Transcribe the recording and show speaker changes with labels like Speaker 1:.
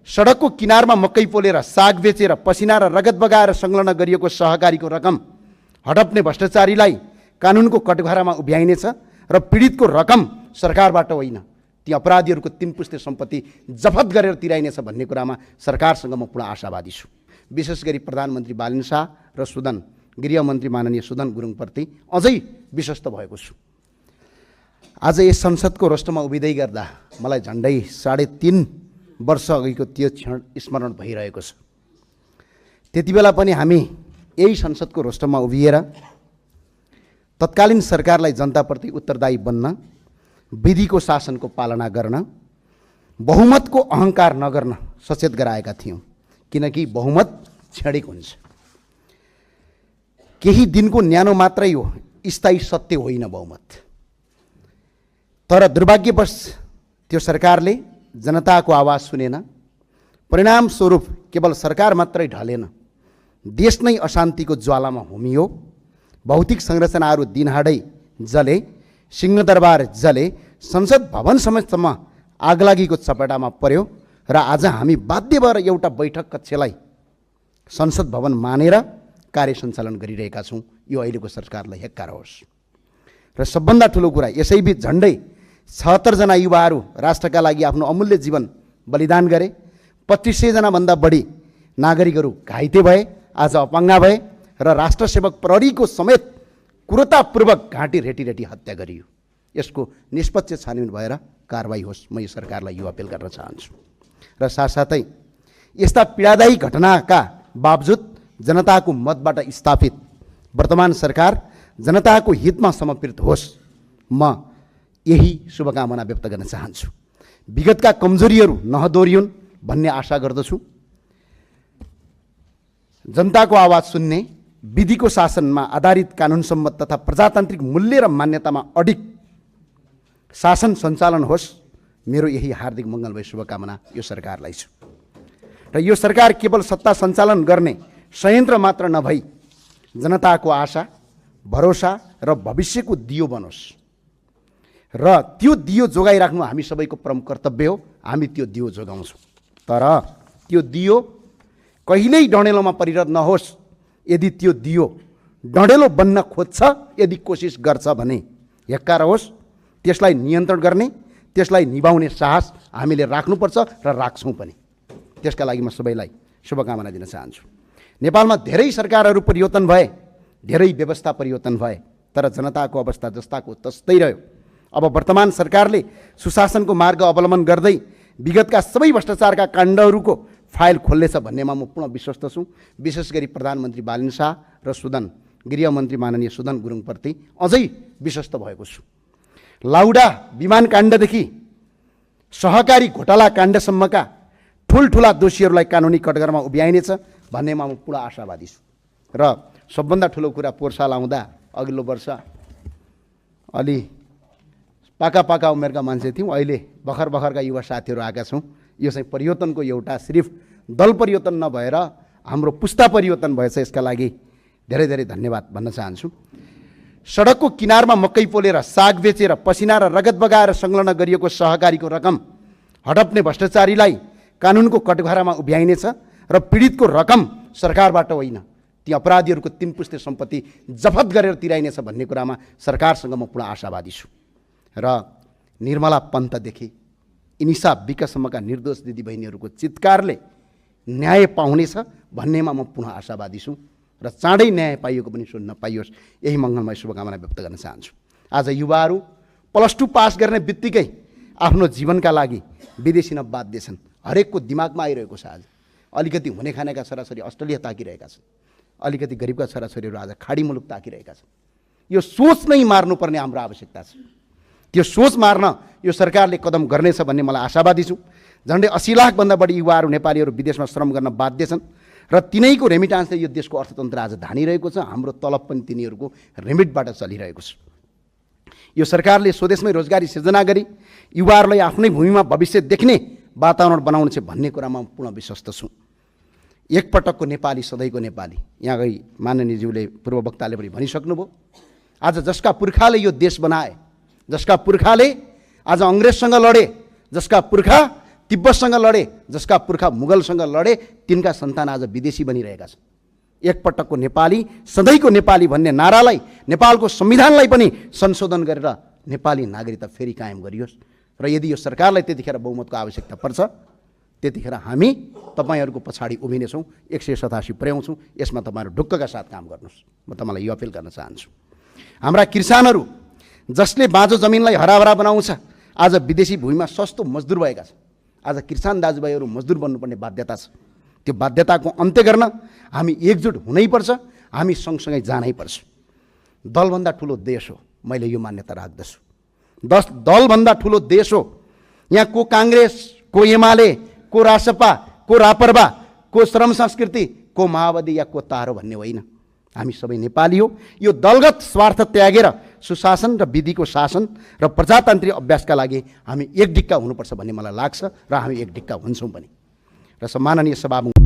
Speaker 1: सडकको किनारमा मकै पोलेर साग बेचेर पसिना र रगत बगाएर संलग्न गरिएको सहकारीको रकम हडप्ने भ्रष्टाचारीलाई कानुनको कटघरामा उभ्याइनेछ र पीडितको रकम सरकारबाट होइन ती अपराधीहरूको 3 पुस्ते सम्पत्ति जफत गरेर तिराइनेछ भन्ने कुरामा सरकारसँग म पूर्ण आशावादी छु। विशेष गरी प्रधानमन्त्री बालिन शाह र सुदन गृहमन्त्री माननीय सुदन गुरुङप्रति अझै विश्वस्त भएको छु। आज यस संसदको रोस्टरमा उभिँदै गर्दा मलाई झन्डै 3.5 वर्ष अघिको त्यो क्षण स्मरण भइरहेको छ। त्यति बेला पनि हामी यही संसदको रोस्टरमा उभिएर तत्कालीन सरकारलाई जनताप्रति उत्तरदायी बन्न, विधिको शासनको पालना गर्न, बहुमतको अहङ्कार नगर्न सचेत गराएका थियौँ। किनकि बहुमत क्षणिक हुन्छ, केही दिनको न्यानो मात्रै हो, स्थायी सत्य होइन बहुमत। तर दुर्भाग्यवश त्यो सरकारले जनताको आवाज सुनेन। परिणामस्वरूप केवल सरकार मात्रै ढलेन, देश नै अशान्तिको ज्वालामा होमियो। भौतिक संरचनाहरू दिनहाडै जले, सिंहदरबार जले, संसद भवन समेतसम्म आगलागीको चपेटामा पर्यो र आज हामी बाध्य भएर एउटा बैठक कक्षलाई संसद भवन मानेर कार्य सञ्चालन गरिरहेका छौँ। यो अहिलेको सरकारलाई हेक्कार होस्। र सबभन्दा ठुलो कुरा, यसैबीच झन्डै 76 जना युवाहरू राष्ट्रका लागि आफ्नो अमूल्य जीवन बलिदान गरे। 2500 जनाभन्दा बढी नागरिकहरू घाइते भए, आज अपाङ्गा भए र राष्ट्रसेवक प्रहरीको समेत क्रूरतापूर्वक घाँटी रेटी हत्या गरियो। यसको निष्पक्ष छानबिन भएर कारबाही होस्, म यो सरकारलाई यो अपिल गर्न चाहन्छु। र साथसाथै यस्ता पीडादायी घटनाका बावजुद जनताको मतबाट स्थापित वर्तमान सरकार जनताको हितमा समर्पित होस्, म यही शुभकामना व्यक्त गर्न चाहन्छु। विगतका कमजोरीहरू नहदोरियुन् भन्ने आशा गर्दछु। जनताको आवाज सुन्ने, विधिको शासनमा आधारित कानुनसम्मत तथा प्रजातान्त्रिक मूल्य र मान्यतामा अडिग शासन सञ्चालन होस्, मेरो यही हार्दिक मङ्गलमय शुभकामना यो सरकारलाई छु। र यो सरकार केवल सत्ता सञ्चालन गर्ने संयन्त्र मात्र नभई जनताको आशा, भरोसा र भविष्यको दियो बनोस्। र त्यो दियो जोगाइराख्नु हामी सबैको परम कर्तव्य हो। हामी त्यो दियो जोगाउँछौँ। तर त्यो दियो कहिल्यै डढेलोमा परिणत नहोस्। यदि त्यो दियो डढेलो बन्न खोज्छ, यदि कोसिस गर्छ भने हेक्कार होस्। त्यसलाई नियन्त्रण गर्ने, त्यसलाई निभाउने साहस हामीले राख्नुपर्छ र राख्छौँ पनि। त्यसका लागि म सबैलाई शुभकामना दिन चाहन्छु। नेपालमा धेरै सरकारहरू परिवर्तन भए, धेरै व्यवस्था परिवर्तन भए, तर जनताको अवस्था जस्ताको तस्तै रह्यो। अब वर्तमान सरकारले सुशासनको मार्ग अवलम्बन गर्दै विगतका सबै भ्रष्टाचारका काण्डहरूको फाइल खोल्नेछ भन्नेमा म पूर्ण विश्वस्त छु। विशेष गरी प्रधानमन्त्री बालिन शाह र सुदन गृहमन्त्री माननीय सुदन गुरुङप्रति अझै विश्वस्त भएको छु। लाउडा विमान काण्डदेखि सहकारी घोटाला काण्डसम्मका ठुल्ठुला दोषीहरूलाई कानुनी कटघरामा उभ्याइनेछ भन्नेमा म पूर्ण आशावादी छु। र सबभन्दा ठुलो कुरा, पोहोर साल आउँदा अघिल्लो वर्ष अलि पाका उमेरका मान्छे थियौँ, अहिले भर्खरका युवा साथीहरू आएका छौँ। यो चाहिँ परिवर्तनको एउटा सिर्फ दल परिवर्तन नभएर हाम्रो पुस्ता परिवर्तन भएछ। यसका लागि धेरै धेरै धन्यवाद भन्न चाहन्छु। सडकको किनारमा मकै पोलेर साग बेचेर पसिना र रगत बगाएर संलग्न गरिएको सहकारीको रकम हडप्ने भ्रष्टाचारीलाई कानुनको कटघरामा उभ्याइनेछ र पीडितको रकम सरकारबाट होइन ती अपराधीहरूको 3 पुस्ते सम्पत्ति जफत गरेर तिराइनेछ भन्ने कुरामा सरकारसँग म पूर्ण आशावादी छु। र निर्मला पन्तदेखि इनिसा विकसम्मका निर्दोष दिदीबहिनीहरूको चित्कारले न्याय पाउनेछ भन्नेमा म पुनः आशावादी छु। र चाँडै न्याय पाइएको पनि सुन्न पाइयोस्, यही मङ्गलमय शुभकामना व्यक्त गर्न चाहन्छु। आज युवाहरू +2 पास गर्ने बित्तिकै आफ्नो जीवनका लागि विदेशी न बाध्य छन्। हरेकको दिमागमा आइरहेको छ। आज अलिकति हुने खानेका छोराछोरी अस्ट्रेलिया ताकिरहेका छन्, अलिकति गरिबका छोराछोरीहरू आज खाडी मुलुक ताकिरहेका छन्। यो सोच नै मार्नुपर्ने हाम्रो आवश्यकता छ। त्यो सोच मार्न यो सरकारले कदम गर्नेछ भन्ने मलाई आशावादी छु। झन्डै 80 लाखभन्दा बढी युवाहरू नेपालीहरू विदेशमा श्रम गर्न बाध्य छन् र तिनैको रेमिटान्सले यो देशको अर्थतन्त्र आज धानिरहेको छ। हाम्रो तलब पनि तिनीहरूको रेमिटबाट चलिरहेको छ। यो सरकारले स्वदेशमै रोजगारी सिर्जना गरी युवाहरूलाई आफ्नै भूमिमा भविष्य देख्ने वातावरण बनाउनेछ भन्ने कुरामा म पूर्ण विश्वस्त छु। एकपटकको नेपाली सधैँको नेपाली, यहाँकै माननीयज्यूले पूर्व वक्ताले पनि भनिसक्नुभयो। आज जसका पुर्खाले यो देश बनाए, जसका पुर्खाले आज अङ्ग्रेजसँग लडे, जसका पुर्खा तिब्बतसँग लडे, जसका पुर्खा मुगलसँग लडे, तिनका सन्तान आज विदेशी बनिरहेका छन्। एकपटकको नेपाली, सधैँको नेपाली भन्ने नारालाई, नेपालको संविधानलाई पनि संशोधन गरेर नेपाली नागरिकता फेरि कायम गरियोस्। र यदि यो सरकारलाई त्यतिखेर बहुमतको आवश्यकता पर्छ, त्यतिखेर हामी तपाईँहरूको पछाडि उभिनेछौँ, 187 पुर्याउँछौँ। यसमा तपाईँहरू ढुक्कका साथ काम गर्नुहोस्। म तपाईँलाई यो अपिल गर्न चाहन्छु। हाम्रा किसानहरू जसले बाँझो जमिनलाई हराभरा बनाउँछ, आज विदेशी भूमिमा सस्तो मजदुर भएका छन्। आज किसान दाजुभाइहरू मजदुर बन्नुपर्ने बाध्यता छ। त्यो बाध्यताको अन्त्य गर्न हामी एकजुट हुनैपर्छ, हामी सँगसँगै जानैपर्छ। दलभन्दा ठुलो देश हो, मैले यो मान्यता राख्दछु। दलभन्दा ठुलो देश हो। यहाँ को काङ्ग्रेस, को एमाले, को रासपा, को रापरपा, को श्रम संस्कृति, को माओवादी या को तारो भन्ने होइन। हामी सबै नेपाली हो। यो दलगत स्वार्थ त्यागेर सुशासन र विधिको शासन र प्रजातान्त्रिक अभ्यासका लागि हामी एक डिक्का हुनुपर्छ भन्ने मलाई लाग्छ, र हामी एक डिक्का हुन्छौँ पनि। र सम्माननीय सभामुख